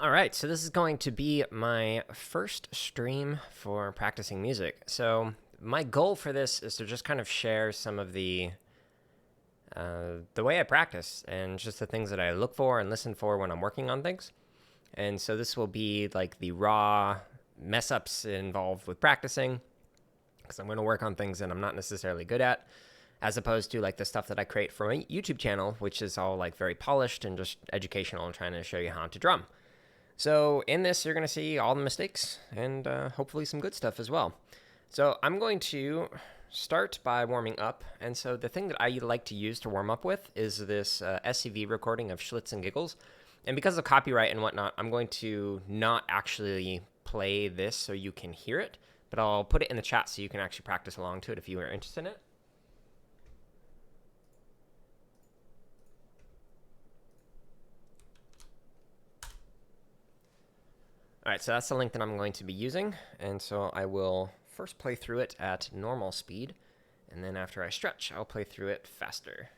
All right, so this is going to be my first stream for practicing music. So my goal for this is to just kind of share some of the way I practice and just the things that I look for and listen for when I'm working on things. And so this will be like the raw mess ups involved with practicing, because I'm going to work on things that I'm not necessarily good at, as opposed to like the stuff that I create for my YouTube channel, which is all like very polished and just educational and trying to show you how to drum. So in this, you're going to see all the mistakes and hopefully some good stuff as well. So I'm going to start by warming up. And so the thing that I like to use to warm up with is this SCV recording of Schlitz and Giggles. And because of copyright and whatnot, I'm going to not actually play this so you can hear it, but I'll put it in the chat so you can actually practice along to it if you are interested in it. All right, so that's the link that I'm going to be using. And so I will first play through it at normal speed. And then after I stretch, I'll play through it faster.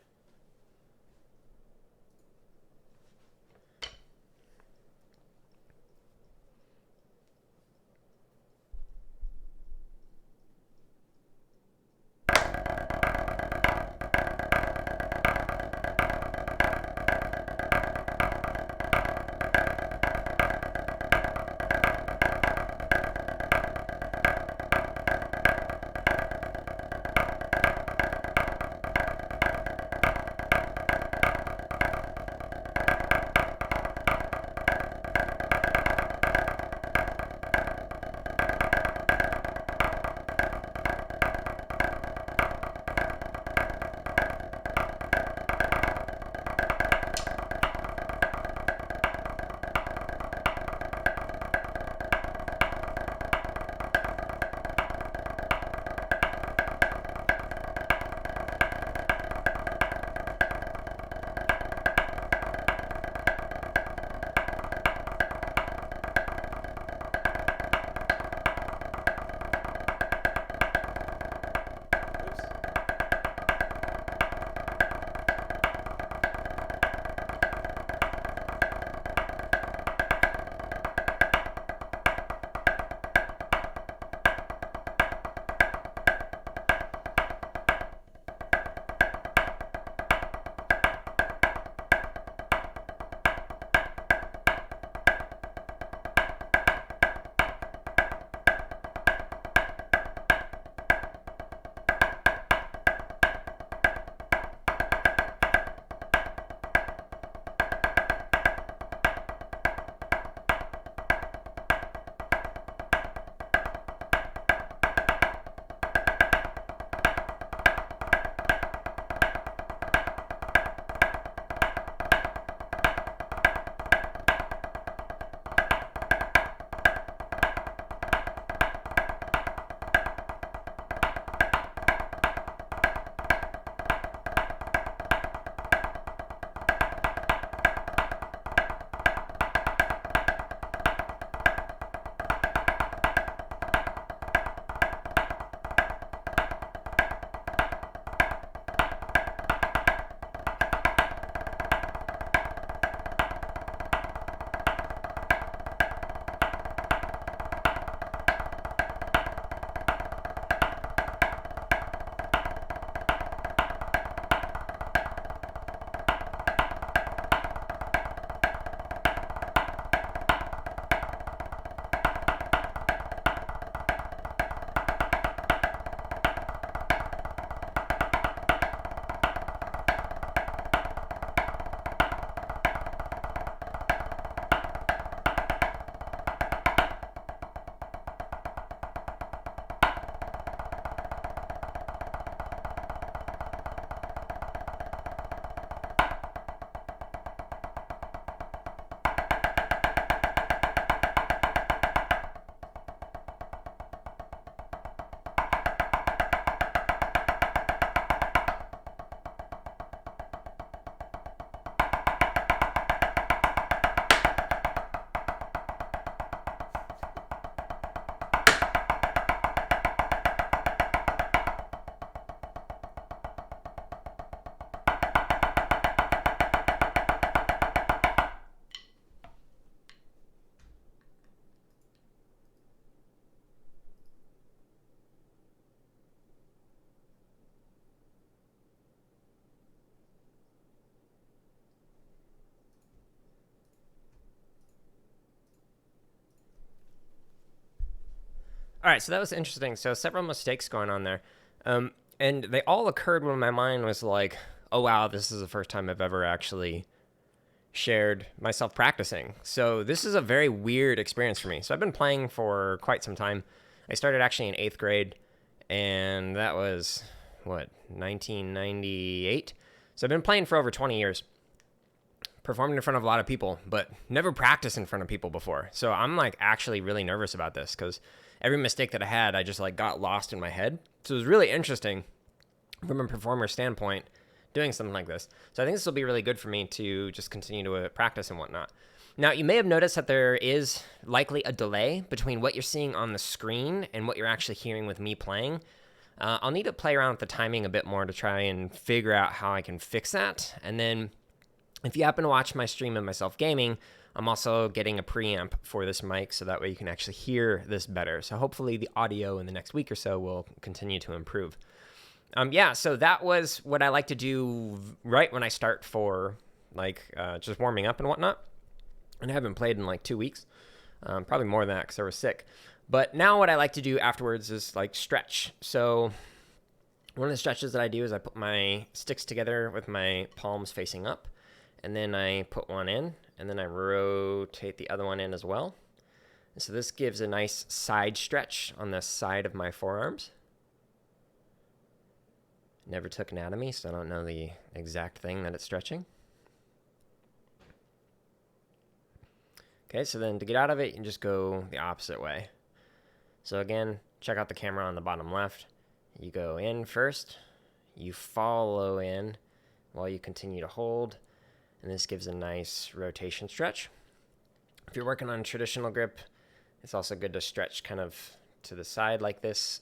All right, so that was interesting. So several mistakes going on there. And they all occurred when my mind was like, oh, wow, this is the first time I've ever actually shared myself practicing. So this is a very weird experience for me. So I've been playing for quite some time. I started actually in 8th grade, and that was, 1998? So I've been playing for over 20 years. Performed in front of a lot of people, but never practiced in front of people before. So I'm like actually really nervous about this because every mistake that I had, I just like got lost in my head. So it was really interesting from a performer standpoint doing something like this. So I think this will be really good for me to just continue to practice and whatnot. Now, you may have noticed that there is likely a delay between what you're seeing on the screen and what you're actually hearing with me playing. I'll need to play around with the timing a bit more to try and figure out how I can fix that. And then if you happen to watch my stream of myself gaming, I'm also getting a preamp for this mic so that way you can actually hear this better. So hopefully the audio in the next week or so will continue to improve. So that was what I like to do right when I start for just warming up and whatnot. And I haven't played in like 2 weeks, probably more than that because I was sick. But now what I like to do afterwards is like stretch. So one of the stretches that I do is I put my sticks together with my palms facing up. And then I put one in, and then I rotate the other one in as well. And so this gives a nice side stretch on the side of my forearms. Never took anatomy, so I don't know the exact thing that it's stretching. Okay, so then to get out of it, you can just go the opposite way. So again, check out the camera on the bottom left. You go in first, you follow in while you continue to hold. And this gives a nice rotation stretch. If you're working on traditional grip, it's also good to stretch kind of to the side like this.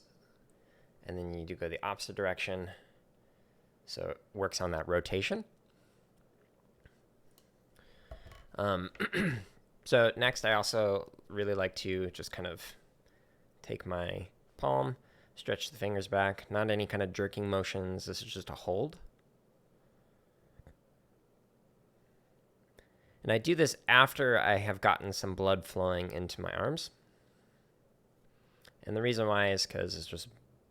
And then you do go the opposite direction. So it works on that rotation. So next, I also really like to just kind of take my palm, stretch the fingers back. Not any kind of jerking motions. This is just a hold. And I do this after I have gotten some blood flowing into my arms. And the reason why is because it's just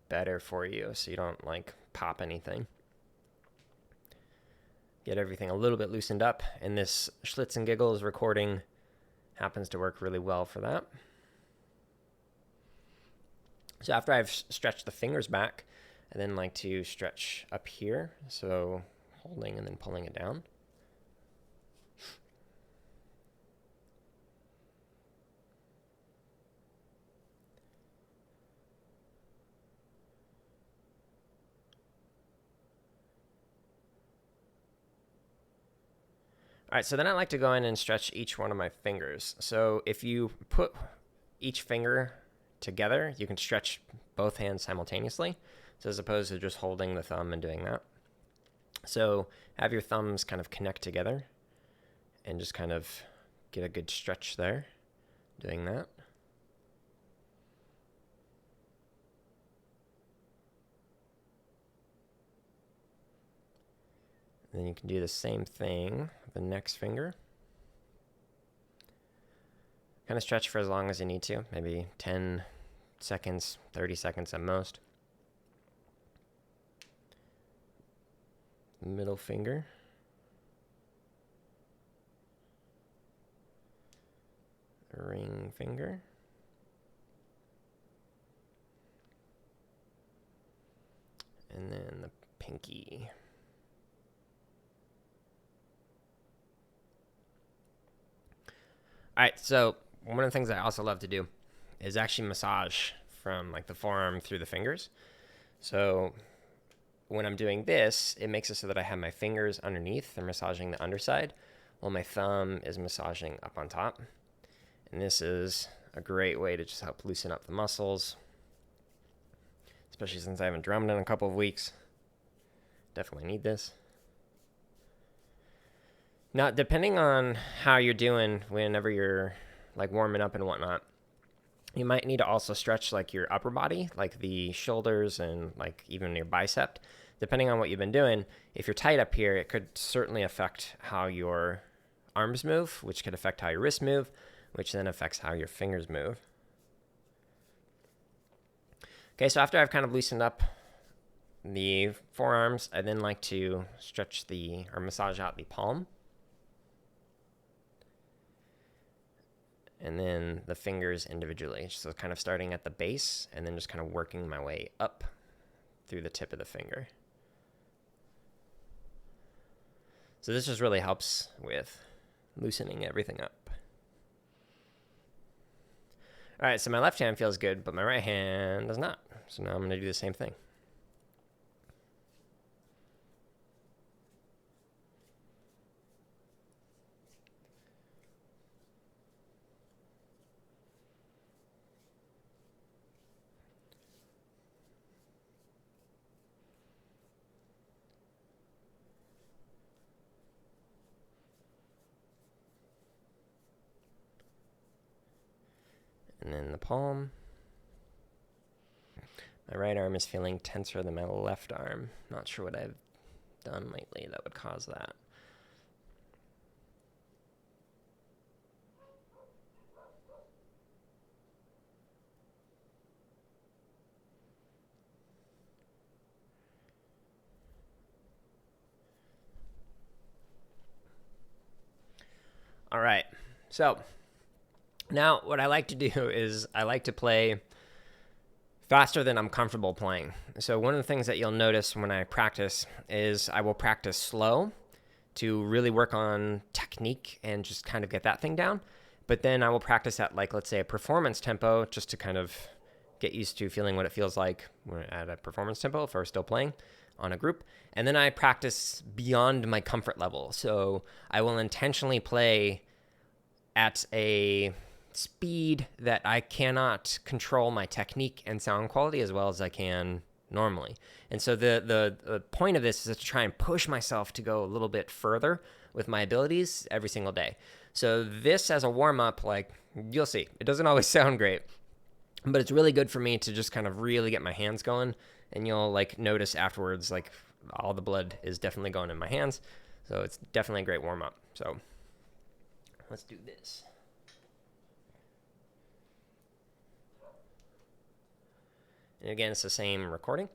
better for you, so you don't like pop anything. Get everything a little bit loosened up, and this Schlitz and Giggles recording happens to work really well for that. So after I've stretched the fingers back, I then like to stretch up here, so holding and then pulling it down. All right, so then I like to go in and stretch each one of my fingers. So if you put each finger together, you can stretch both hands simultaneously. So as opposed to just holding the thumb and doing that. So have your thumbs kind of connect together and just kind of get a good stretch there, doing that. Then you can do the same thing with the next finger. Kind of stretch for as long as you need to, maybe 10 seconds, 30 seconds at most. Middle finger. Ring finger. And then the pinky. All right, so one of the things I also love to do is actually massage from like the forearm through the fingers. So when I'm doing this, it makes it so that I have my fingers underneath. They're massaging the underside while my thumb is massaging up on top. And this is a great way to just help loosen up the muscles, especially since I haven't drummed in a couple of weeks. Definitely need this. Now, depending on how you're doing whenever you're like warming up and whatnot, you might need to also stretch like your upper body, like the shoulders and like even your bicep. Depending on what you've been doing, if you're tight up here, it could certainly affect how your arms move, which could affect how your wrists move, which then affects how your fingers move. Okay, so after I've kind of loosened up the forearms, I then like to stretch or massage out the palm. And then the fingers individually. So kind of starting at the base and then just kind of working my way up through the tip of the finger. So this just really helps with loosening everything up. All right, so my left hand feels good, but my right hand does not. So now I'm going to do the same thing. And then the palm. My right arm is feeling tenser than my left arm. Not sure what I've done lately that would cause that. All right, so now what I like to do is I like to play faster than I'm comfortable playing. So one of the things that you'll notice when I practice is I will practice slow to really work on technique and just kind of get that thing down. But then I will practice at, like, let's say a performance tempo just to kind of get used to feeling what it feels like at a performance tempo if we're still playing on a group. And then I practice beyond my comfort level. So I will intentionally play at a speed that I cannot control my technique and sound quality as well as I can normally. And so the point of this is to try and push myself to go a little bit further with my abilities every single day. So this as a warm-up, like, you'll see, it doesn't always sound great, but it's really good for me to just kind of really get my hands going. And you'll, like, notice afterwards, like, all the blood is definitely going in my hands. So it's definitely a great warm-up. So let's do this. And again, it's the same recording.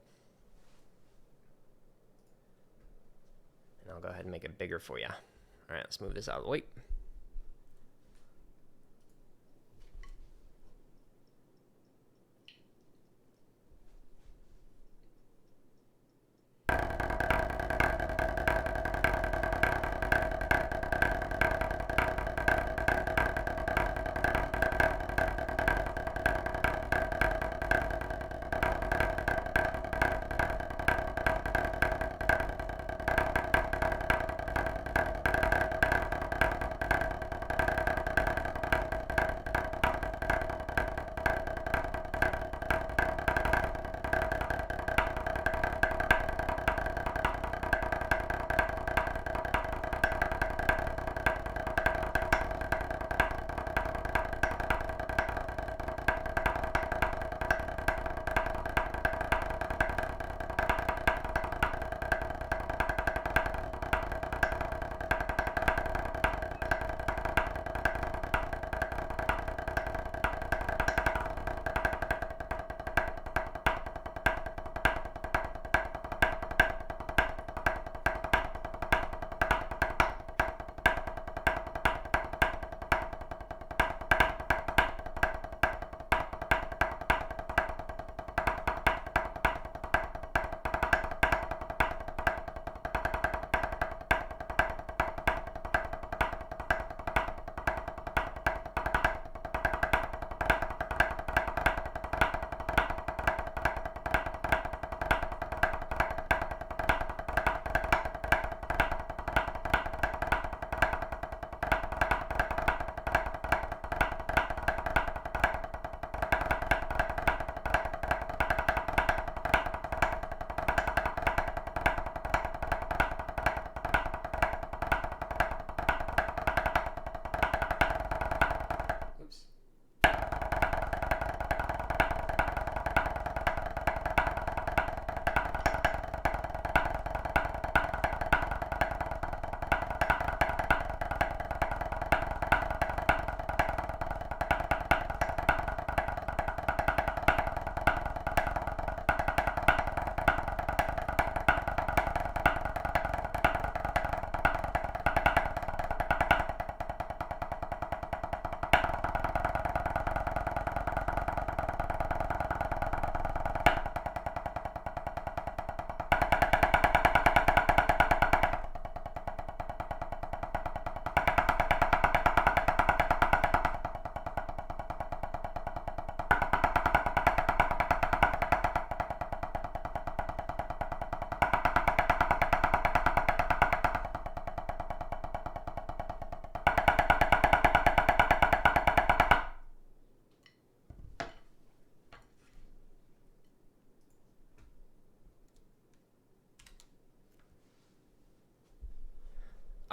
And I'll go ahead and make it bigger for you. All right, let's move this out of the way.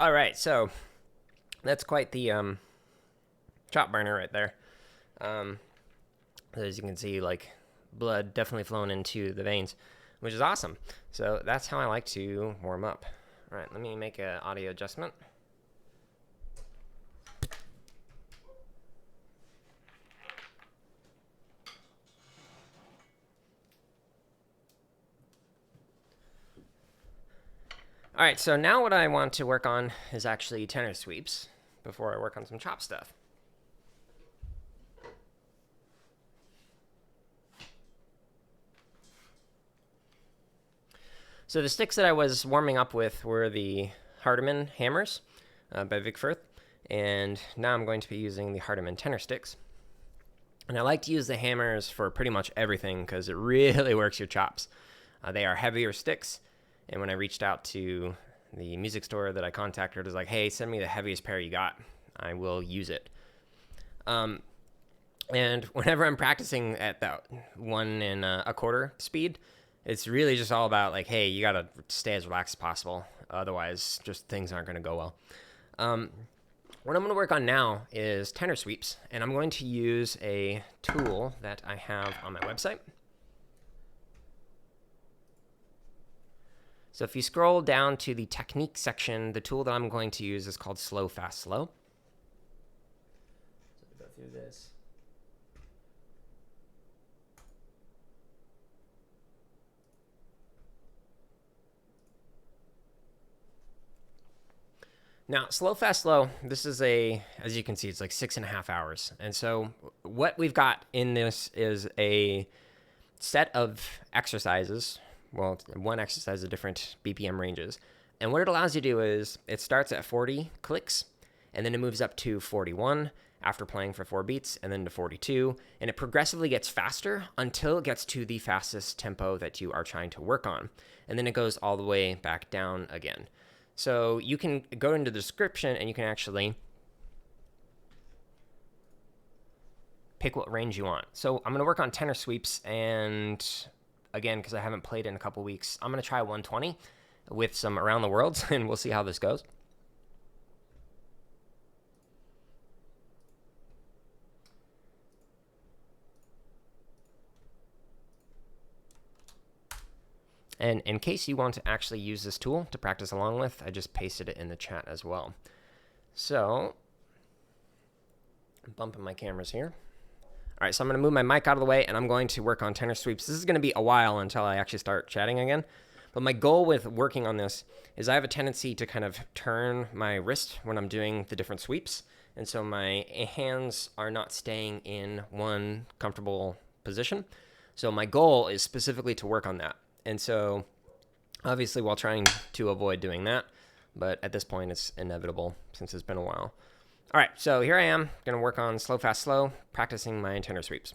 All right, so that's quite the chop burner right there. As you can see, like, blood definitely flowing into the veins, which is awesome. So that's how I like to warm up. All right, let me make an audio adjustment. All right, so now what I want to work on is actually tenor sweeps before I work on some chop stuff. So the sticks that I was warming up with were the Hardeman hammers by Vic Firth, and now I'm going to be using the Hardeman tenor sticks. And I like to use the hammers for pretty much everything because it really works your chops. They are heavier sticks, and when I reached out to the music store that I contacted, it was like, hey, send me the heaviest pair you got. I will use it. And whenever I'm practicing at that 1 1/4 speed, it's really just all about like, hey, you got to stay as relaxed as possible. Otherwise, just things aren't going to go well. What I'm going to work on now is tenor sweeps, and I'm going to use a tool that I have on my website. So if you scroll down to the technique section, the tool that I'm going to use is called Slow, Fast, Slow. So we go through this. Now, Slow, Fast, Slow, this is as you can see, it's like 6.5 hours. And so what we've got in this is a set of exercises. Well, one exercise of different BPM ranges. And what it allows you to do is it starts at 40 clicks, and then it moves up to 41 after playing for 4 beats, and then to 42. And it progressively gets faster until it gets to the fastest tempo that you are trying to work on. And then it goes all the way back down again. So you can go into the description and you can actually pick what range you want. So I'm going to work on tenor sweeps, and again, because I haven't played in a couple weeks, I'm going to try 120 with some around the worlds, and we'll see how this goes. And in case you want to actually use this tool to practice along with, I just pasted it in the chat as well. So, I'm bumping my cameras here. All right, so I'm going to move my mic out of the way, and I'm going to work on tenor sweeps. This is going to be a while until I actually start chatting again. But my goal with working on this is I have a tendency to kind of turn my wrist when I'm doing the different sweeps. And so my hands are not staying in one comfortable position. So my goal is specifically to work on that. And so, obviously, while trying to avoid doing that, but at this point, it's inevitable since it's been a while. All right, so here I am, going to work on Slow, Fast, Slow, practicing my tenor sweeps.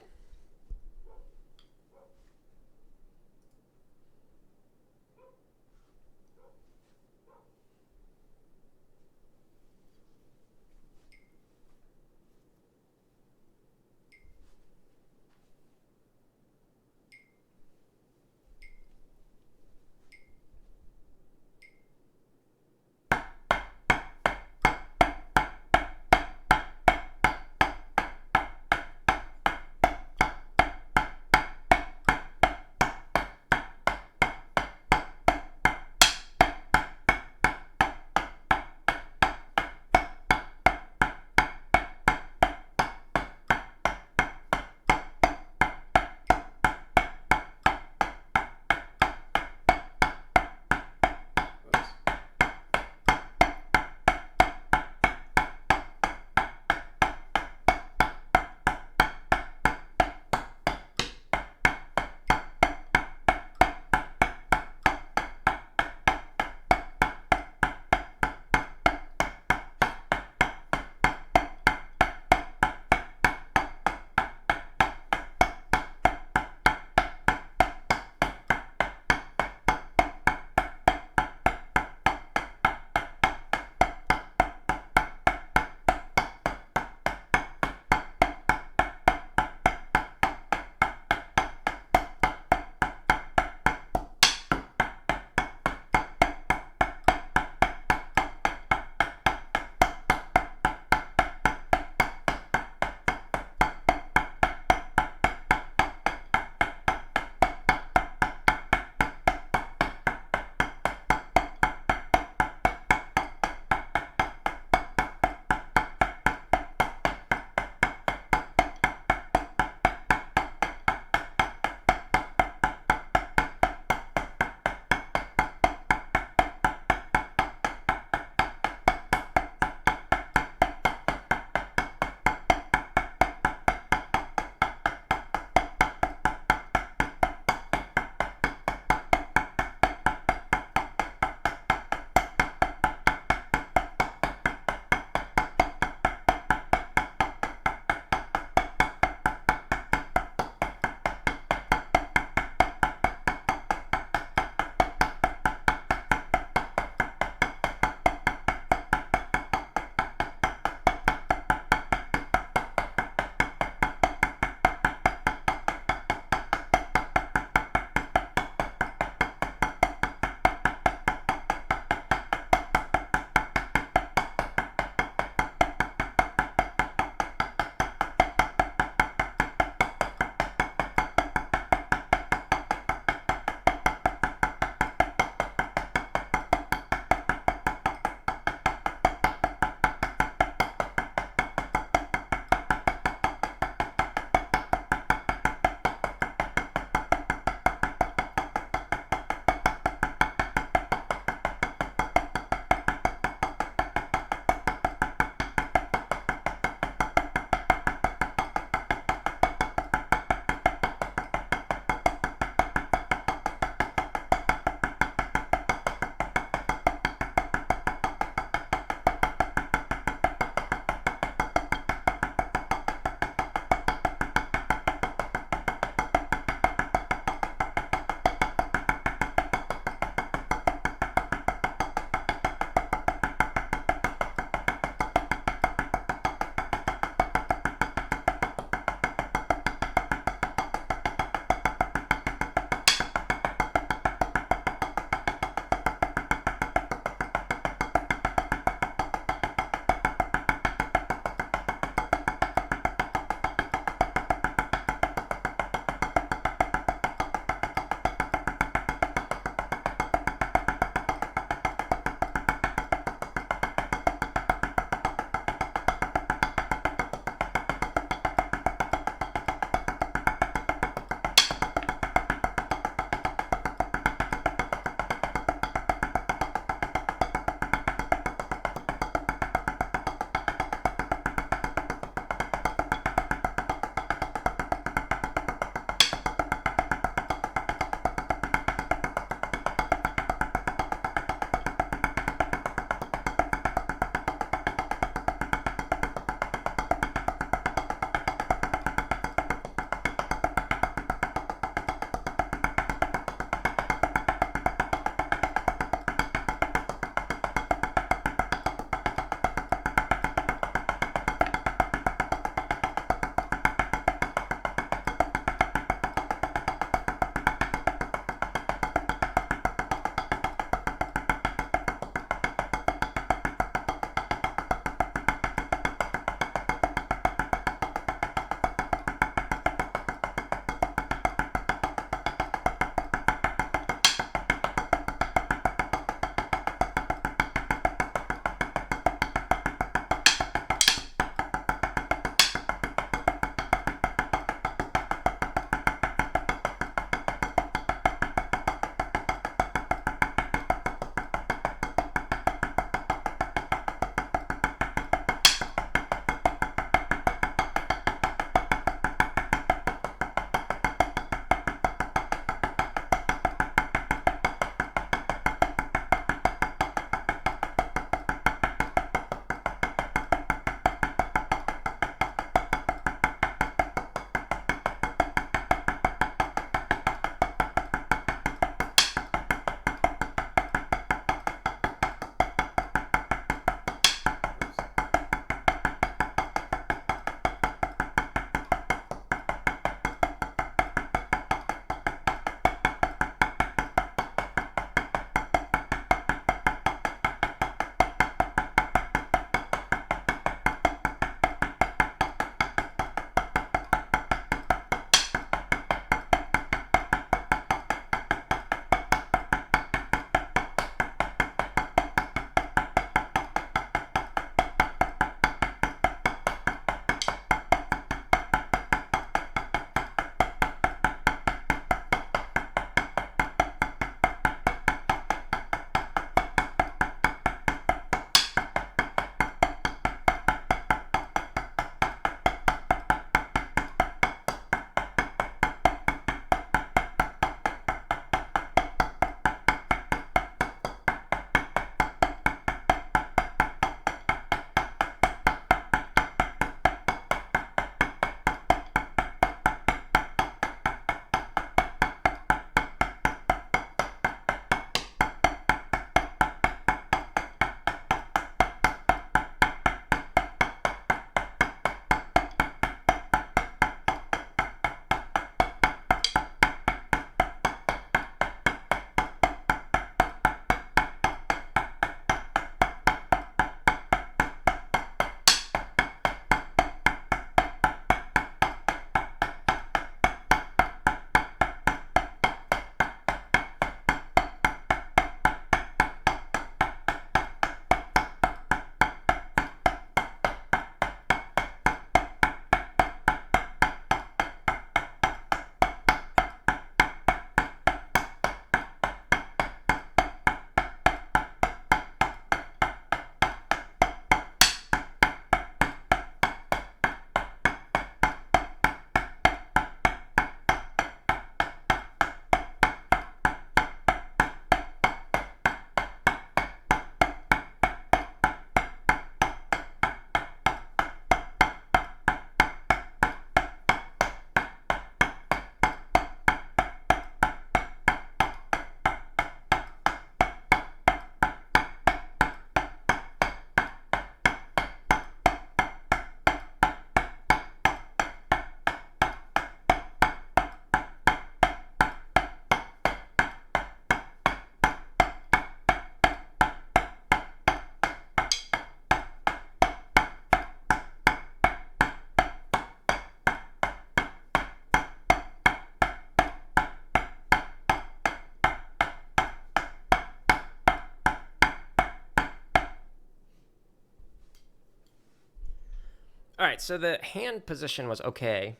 right, so the hand position was okay.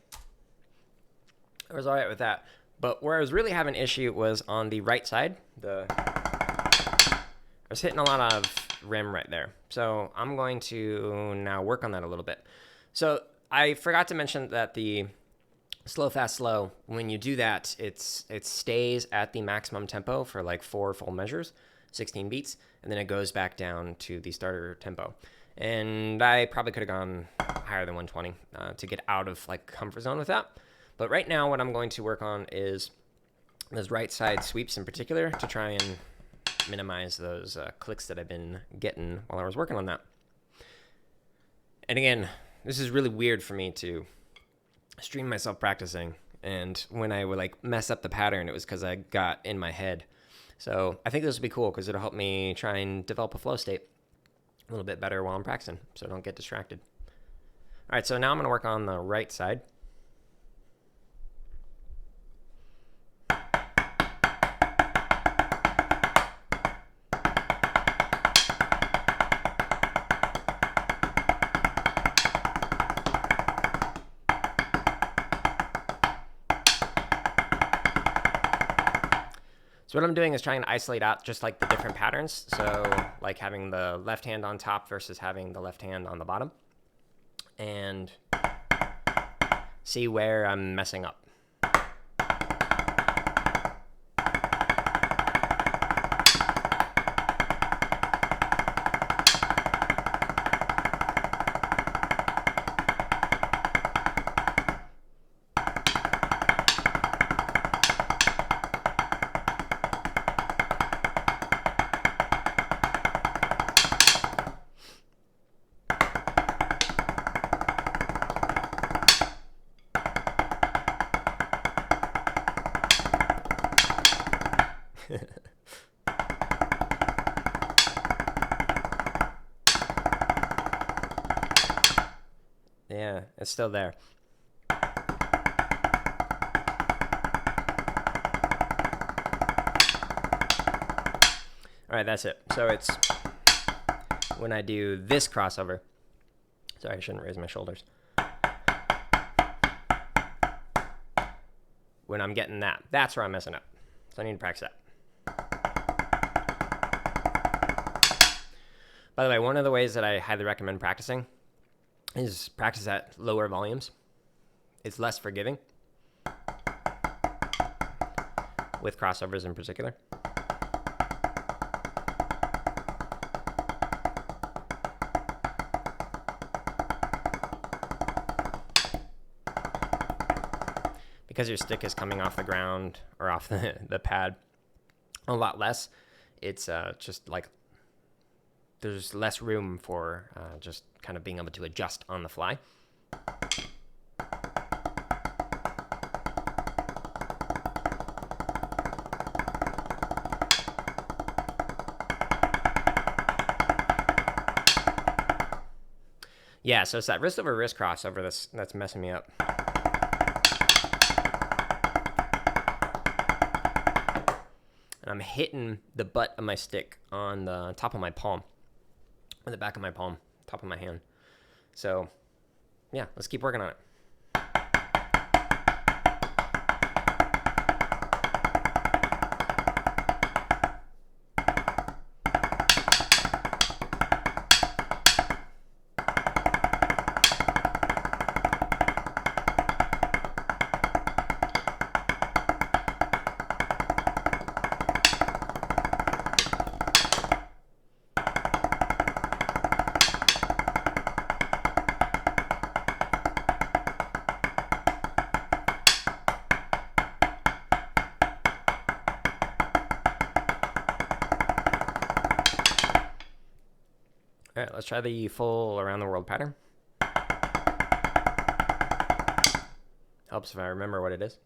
I was all right with that. But where I was really having an issue was on the right side. I was hitting a lot of rim right there. So I'm going to now work on that a little bit. So I forgot to mention that the slow, fast, slow, when you do that, it stays at the maximum tempo for like 4 full measures, 16 beats, and then it goes back down to the starter tempo. And I probably could have gone higher than 120 to get out of like comfort zone with that. But right now what I'm going to work on is those right side sweeps in particular to try and minimize those clicks that I've been getting while I was working on that. And again, this is really weird for me to stream myself practicing, and when I would like mess up the pattern, it was because I got in my head. So I think this will be cool because it'll help me try and develop a flow state a little bit better while I'm practicing, so I don't get distracted. All right, so now I'm going to work on the right side. So what I'm doing is trying to isolate out just like the different patterns. So like having the left hand on top versus having the left hand on the bottom, and see where I'm messing up. Yeah, it's still there. All right, that's it. So it's when I do this crossover. Sorry, I shouldn't raise my shoulders. When I'm getting that, that's where I'm messing up. So I need to practice that. By the way, one of the ways that I highly recommend practicing is practice at lower volumes. It's less forgiving with crossovers in particular. Because your stick is coming off the ground or off the pad a lot less, it's just like there's less room for just kind of being able to adjust on the fly. Yeah, so it's that wrist over wrist crossover that's messing me up. And I'm hitting the butt of my stick on the top of my palm, or the back of my palm, top of my hand. So, yeah, let's keep working on it. All right, let's try the full around the world pattern. Helps if I remember what it is.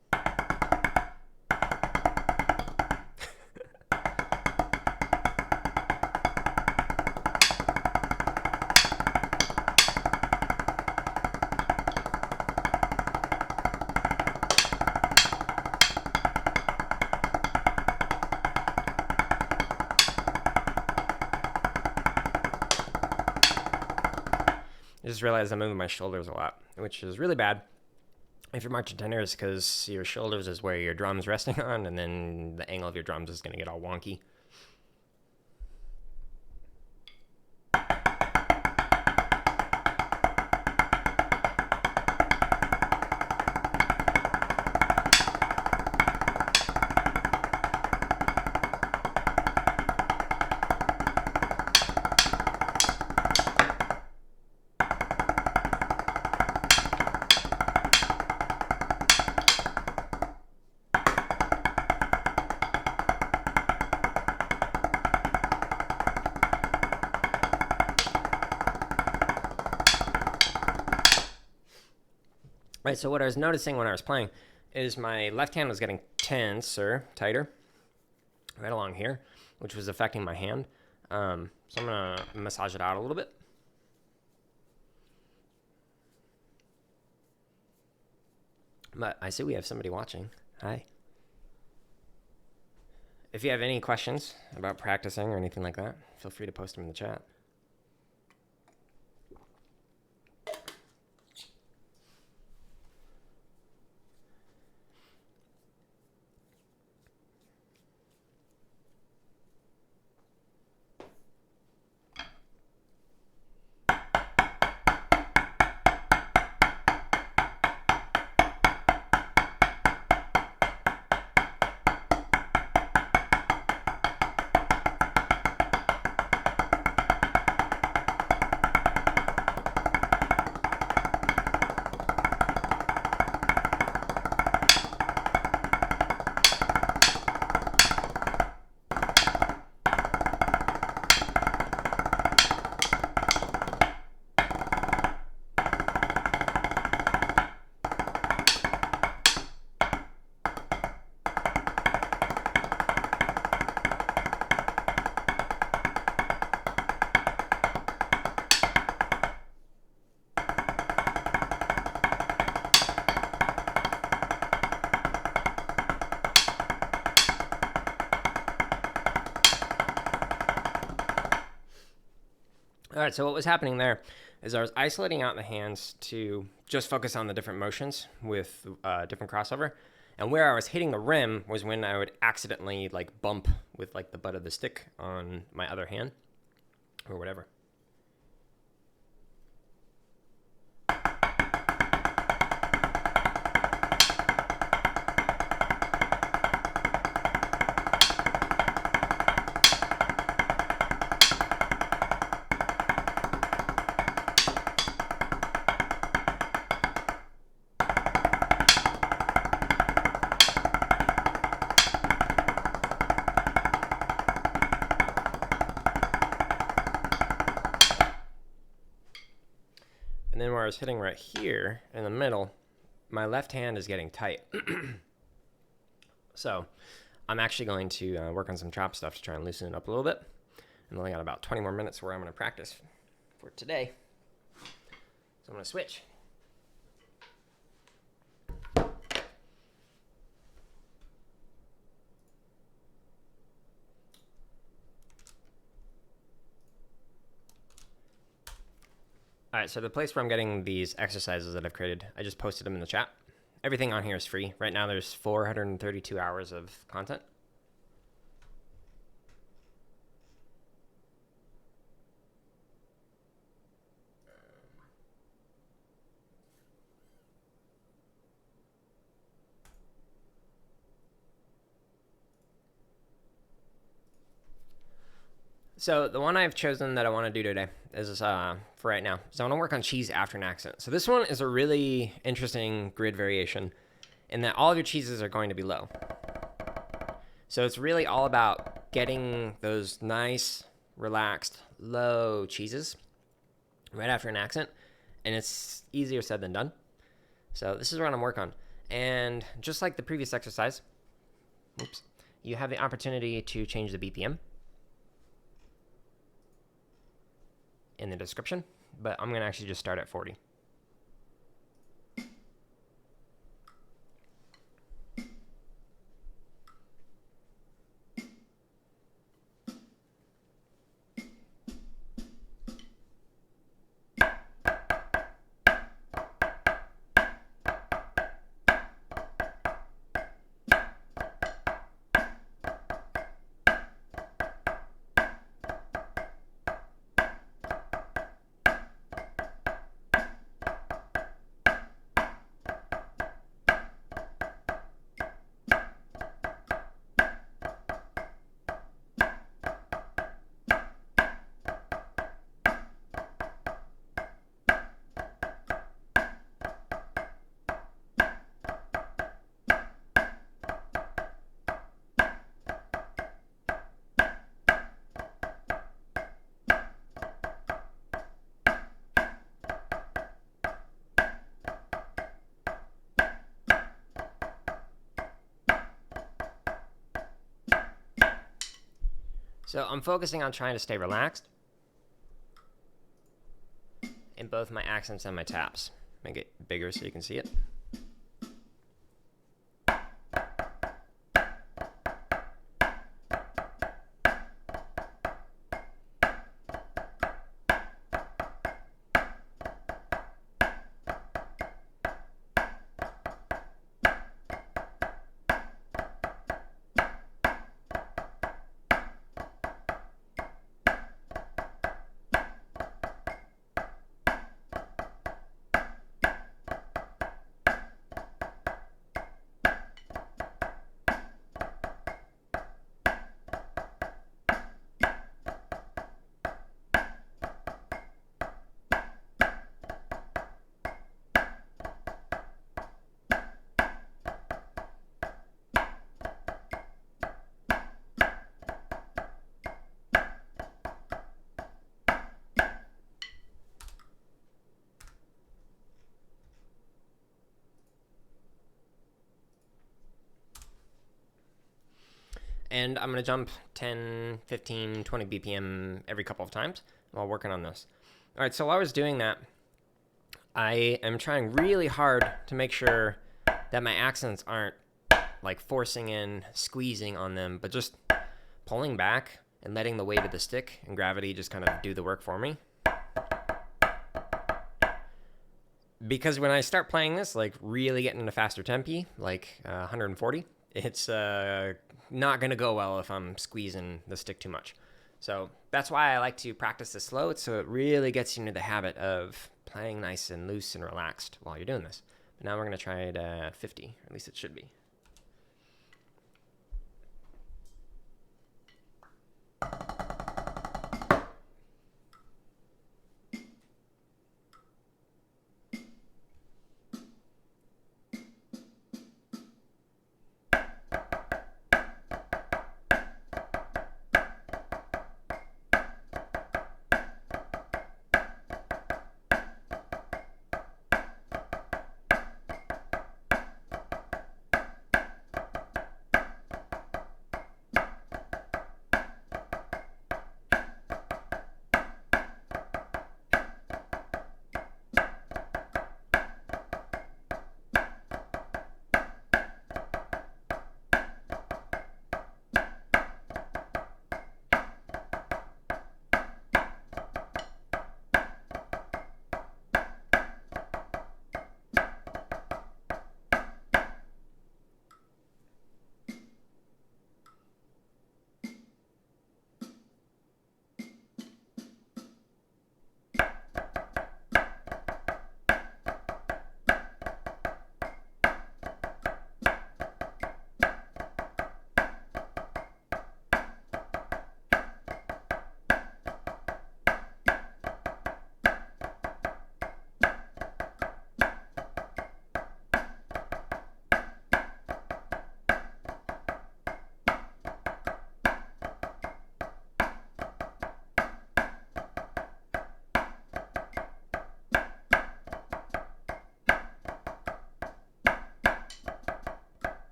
just realized I'm moving my shoulders a lot, which is really bad if you're marching tenors, because your shoulders is where your drum's resting on, and then the angle of your drums is going to get all wonky. Right, so what I was noticing when I was playing is my left hand was getting tenser, tighter, right along here, which was affecting my hand. So I'm going to massage it out a little bit. But I see we have somebody watching. Hi. If you have any questions about practicing or anything like that, feel free to post them in the chat. All right, so what was happening there is I was isolating out the hands to just focus on the different motions with different crossover. And where I was hitting the rim was when I would accidentally like bump with like the butt of the stick on my other hand or whatever. And then where I was hitting right here in the middle, my left hand is getting tight. So I'm actually going to work on some chop stuff to try and loosen it up a little bit. And only got about 20 more minutes where I'm going to practice for today. So I'm going to switch. All right, so the place where I'm getting these exercises that I've created, I just posted them in the chat. Everything on here is free. Right now there's 432 hours of content. So the one I've chosen that I want to do today is for right now. So I want to work on cheese after an accent. So this one is a really interesting grid variation in that all of your cheeses are going to be low. So it's really all about getting those nice, relaxed, low cheeses right after an accent. And it's easier said than done. So this is what I'm working on. And just like the previous exercise, you have the opportunity to change the BPM in the description, but I'm going to actually just start at 40. So I'm focusing on trying to stay relaxed in both my accents and my taps. Make it bigger so you can see it. And I'm going to jump 10, 15, 20 BPM every couple of times while working on this. All right, so while I was doing that, I am trying really hard to make sure that my accents aren't like forcing in, squeezing on them, but just pulling back and letting the weight of the stick and gravity just kind of do the work for me. Because when I start playing this, like really getting into faster tempi, like 140, it's not going to go well if I'm squeezing the stick too much. So that's why I like to practice this slow, so it really gets you into the habit of playing nice and loose and relaxed while you're doing this. But now we're going to try it at 50, or at least it should be.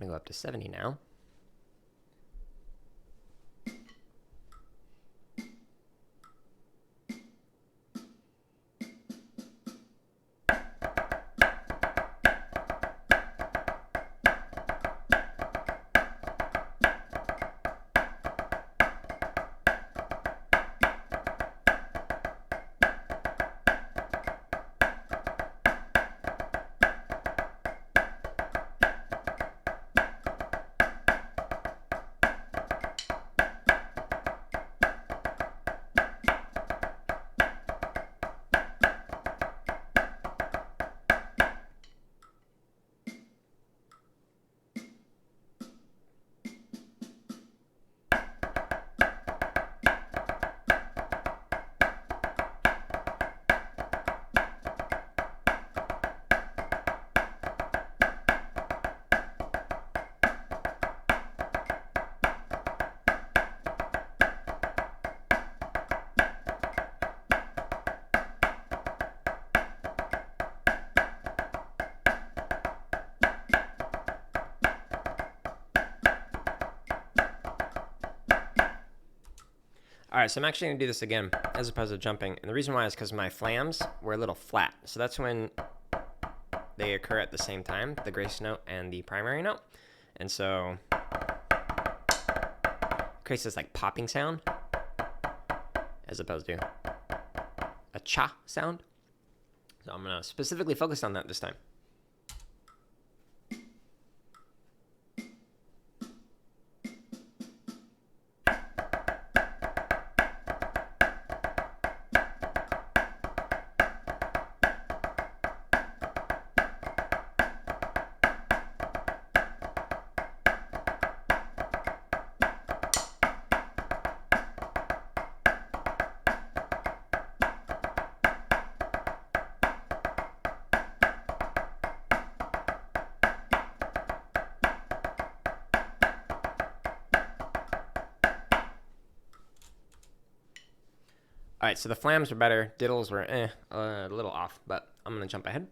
I'm going to go up to 70 now. All right, so I'm actually going to do this again as opposed to jumping. And the reason why is because my flams were a little flat. So that's when they occur at the same time, the grace note and the primary note. And so it creates this like popping sound as opposed to a cha sound. So I'm going to specifically focus on that this time. All right, so the flams were better. Diddles were a little off, but I'm going to jump ahead.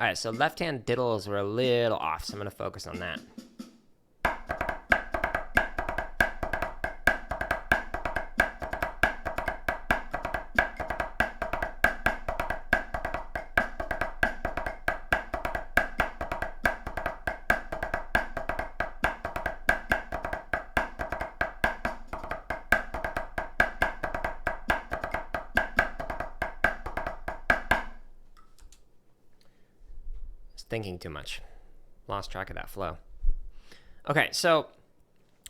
All right, so left-hand diddles were a little off, so I'm going to focus on that. Thinking too much. Lost track of that flow. Okay, so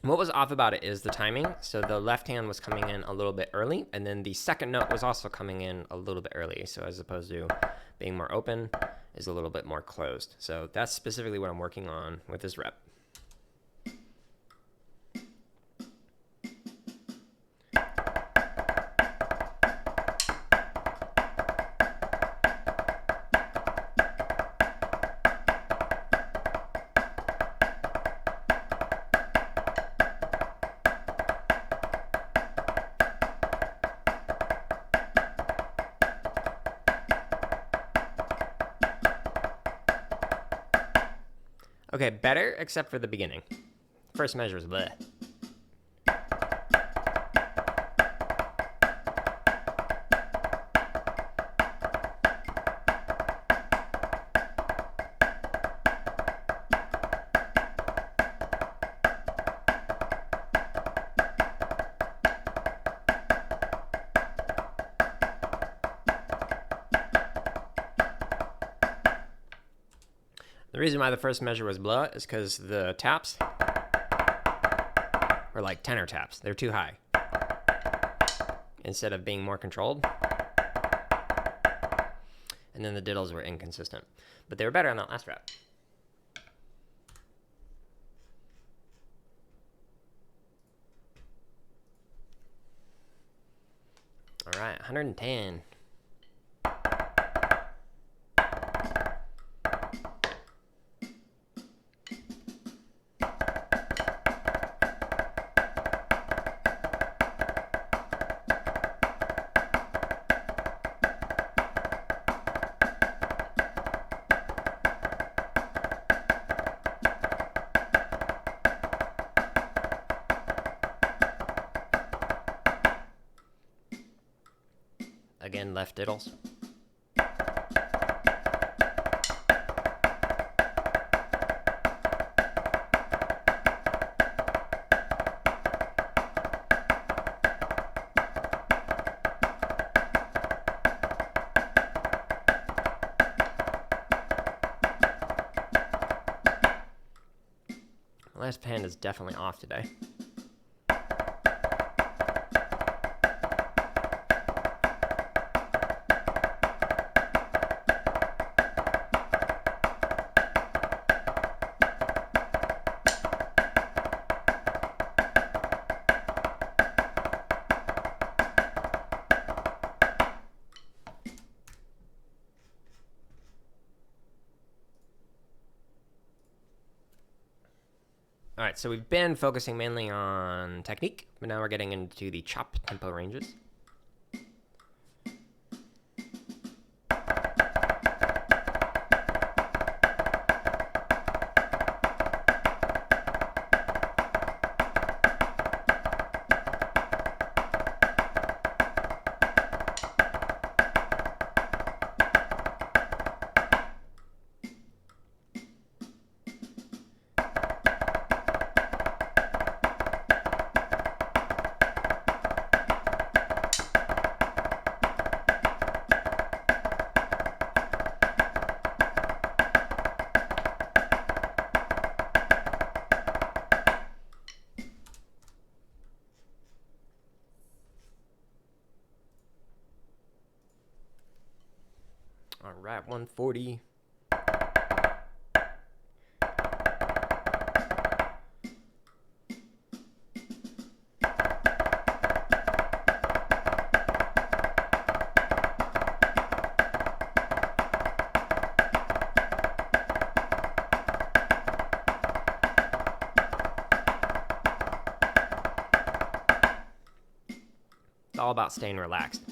what was off about it is the timing. So the left hand was coming in a little bit early, and then the second note was also coming in a little bit early. So as opposed to being more open, is a little bit more closed. So that's specifically what I'm working on with this rep. Okay, better, except for the beginning. First measure is bleh. The reason why the first measure was blah is because the taps were like tenor taps. They're too high. Instead of being more controlled. And then the diddles were inconsistent. But they were better on that last rep. All right, 110. Again, left diddles. left hand is definitely off today. All right, so we've been focusing mainly on technique, but now we're getting into the chop tempo ranges. All right, 140. It's all about staying relaxed.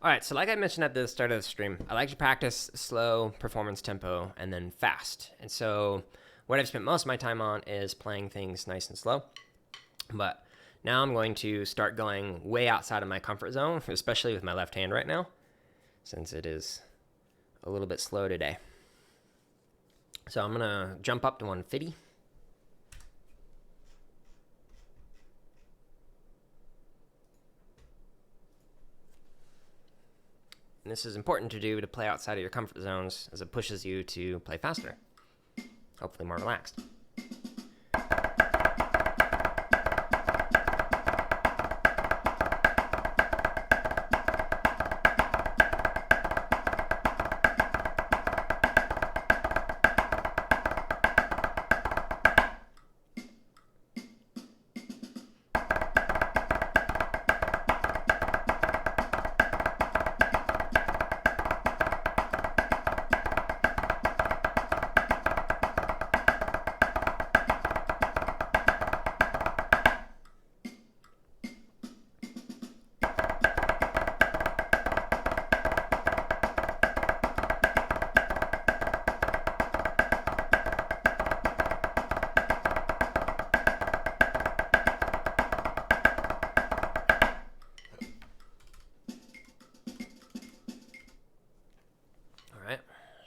All right, so like I mentioned at the start of the stream, I like to practice slow performance tempo and then fast. And so what I've spent most of my time on is playing things nice and slow. But now I'm going to start going way outside of my comfort zone, especially with my left hand right now, since it is a little bit slow today. So I'm gonna jump up to 150. And this is important to do to play outside of your comfort zones, as it pushes you to play faster, hopefully more relaxed.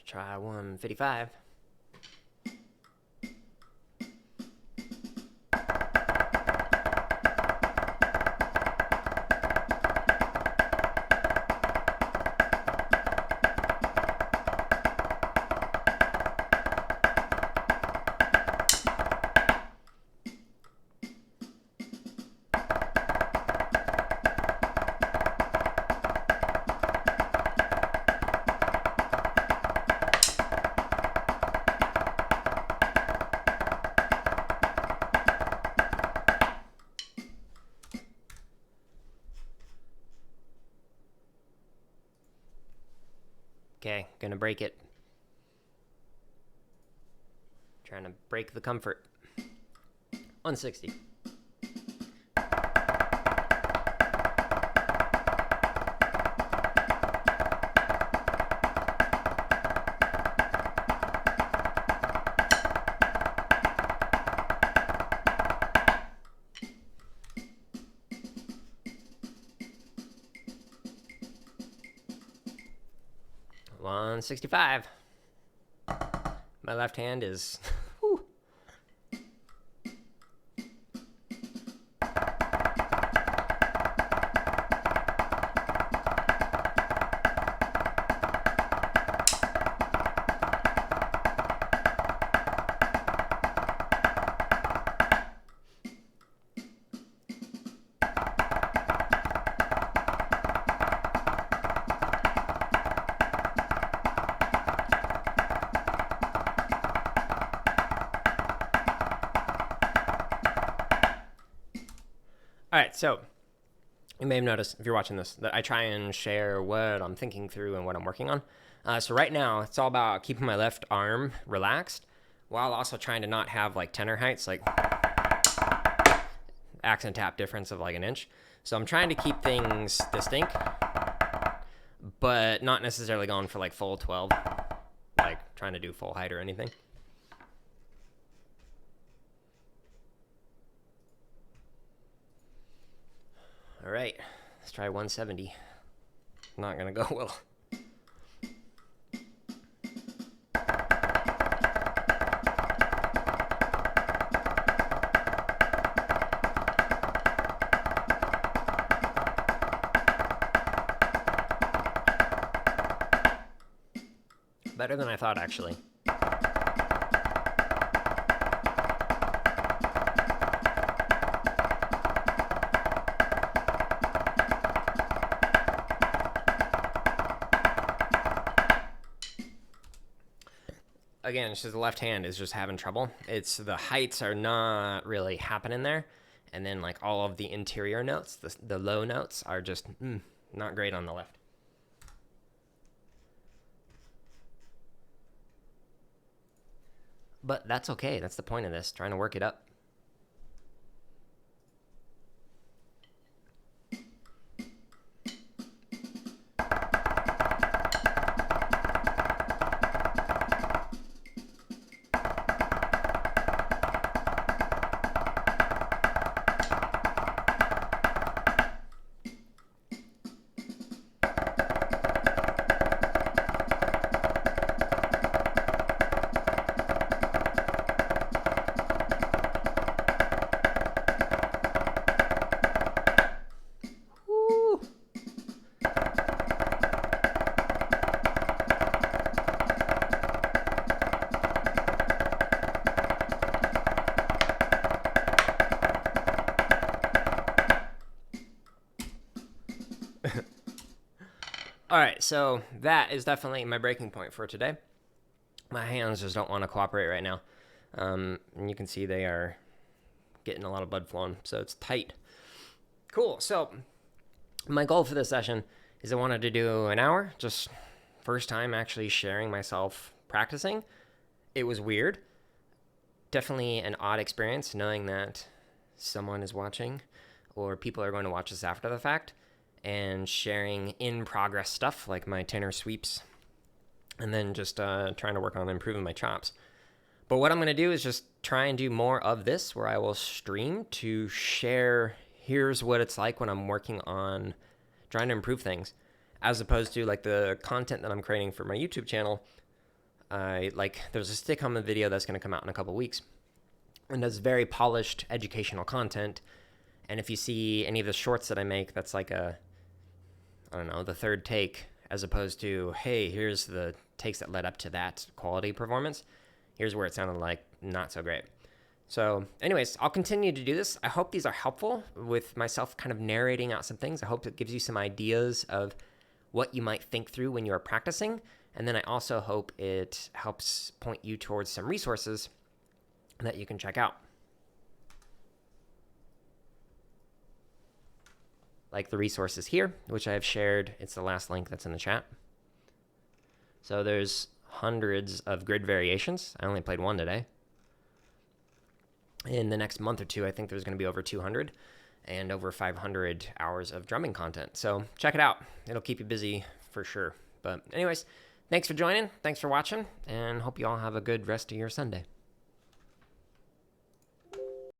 Try 155. Okay, gonna break it. Trying to break the comfort. 160. 165. My left hand is... Whew. All right, so you may have noticed, if you're watching this, that I try and share what I'm thinking through and what I'm working on. So right now, it's all about keeping my left arm relaxed while also trying to not have like tenor heights, like accent tap difference of like an inch. So I'm trying to keep things distinct, but not necessarily going for like full 12, like trying to do full height or anything. All right, let's try 170. Not gonna go well. Better than I thought, actually. Again, it's just the left hand is just having trouble. It's the heights are not really happening there. And then like all of the interior notes, the low notes are just not great on the left. But that's okay. That's the point of this, trying to work it up. All right, so that is definitely my breaking point for today. My hands just don't want to cooperate right now. And you can see they are getting a lot of blood flowing, so it's tight. Cool, so my goal for this session is I wanted to do an hour, just first time actually sharing myself practicing. It was weird. Definitely an odd experience knowing that someone is watching or people are going to watch this after the fact, and sharing in progress stuff like my tenor sweeps, and then just trying to work on improving my chops. But what I'm going to do is just try and do more of this where I will stream to share, here's what it's like when I'm working on trying to improve things, as opposed to like the content that I'm creating for my YouTube channel. There's a stick on the video that's going to come out in a couple weeks, and that's very polished educational content. And if you see any of the shorts that I make, that's like the third take, as opposed to, hey, here's the takes that led up to that quality performance. Here's where it sounded like not so great. So anyways, I'll continue to do this. I hope these are helpful with myself kind of narrating out some things. I hope it gives you some ideas of what you might think through when you are practicing. And then I also hope it helps point you towards some resources that you can check out. Like the resources here, which I have shared. It's the last link that's in the chat. So there's hundreds of grid variations. I only played one today. In the next month or two, I think there's going to be over 200 and over 500 hours of drumming content. So check it out. It'll keep you busy for sure. But anyways, thanks for joining. Thanks for watching, and hope you all have a good rest of your Sunday.